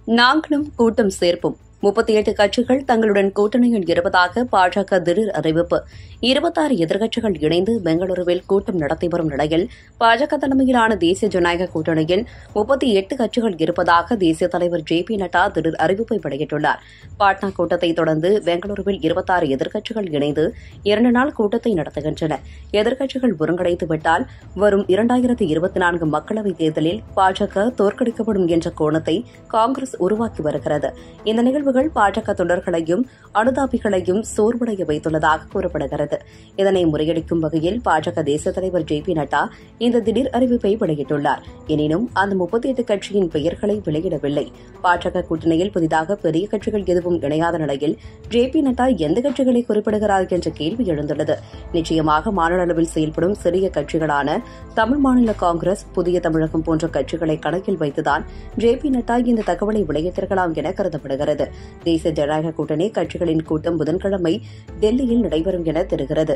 நாங்களும் கூட்டம் சேர்ப்போம். 38 கட்சிகள் தங்களுடன் கூட்டணியில் இருப்பதாக பாஜக திடீர் அறிவிப்பு. 26 எதிர்க்கட்சிகள் இணைந்து பெங்களூருவில் கூட்டம் நடத்தி வரும் நிலையில் பாஜக தலைமையிலான தேசிய ஜனநாயக கூட்டணியில் 38 கட்சிகள் இருப்பதாக தேசிய தலைவர் ஜே.பி. நட்டா திடீர் அறிவிப்பை வெளியிட்டுள்ளார். பாட்னா கூட்டத்தை தொடர்ந்து பெங்களூருவில் 26 எதிர்க்கட்சிகள் இணைந்து 2 நாள் கூட்டத்தை நடத்துகின்றன. எதிர்க்கட்சிகள் ஒருங்கிணைத்துவிட்டால் வரும் 2024 மக்களவைத் தேர்தலில் பாஜக தோற்கடிக்கப்படும் என்ற கோணத்தை காங்கிரஸ் உருவாக்கி வருகிறது. இந்த நிகழ்வுகள் பாஜக தொண்டர்களையும் அனுதாபிகளையும் சோர்வடைய வைத்துள்ளதாக கூறப்படுகிறது. இதனை முறியடிக்கும் வகையில் பாஜக தேசிய தலைவர் ஜே.பி. நட்டா இந்த திடீர் அறிவிப்பை வெளியிட்டுள்ளார். எனினும் அந்த 38 கட்சியின் பெயர்களை வெளியிடவில்லை. பாஜக கூட்டணியில் புதிதாக பெரிய கட்சிகள் எதுவும் இணையாத நிலையில் ஜே.பி. நட்டா எந்த கட்சிகளை குறிப்பிடுகிறார் என்ற கேள்வி எழுந்துள்ளது. நிச்சயமாக மாநில அளவில் செயல்படும் சிறிய கட்சிகளான தமிழ் மாநில காங்கிரஸ், புதிய தமிழகம் போன்ற கட்சிகளை கணக்கில் வைத்துதான் ஜே.பி. நட்டா இந்த தகவலை வெளியிட்டிருக்கலாம் என கருதப்படுகிறது. தேசிய ஜனநாயக கூட்டணி கட்சிகளின் கூட்டம் புதன்கிழமை டெல்லியில் நடைபெறும் என தெரிகிறது.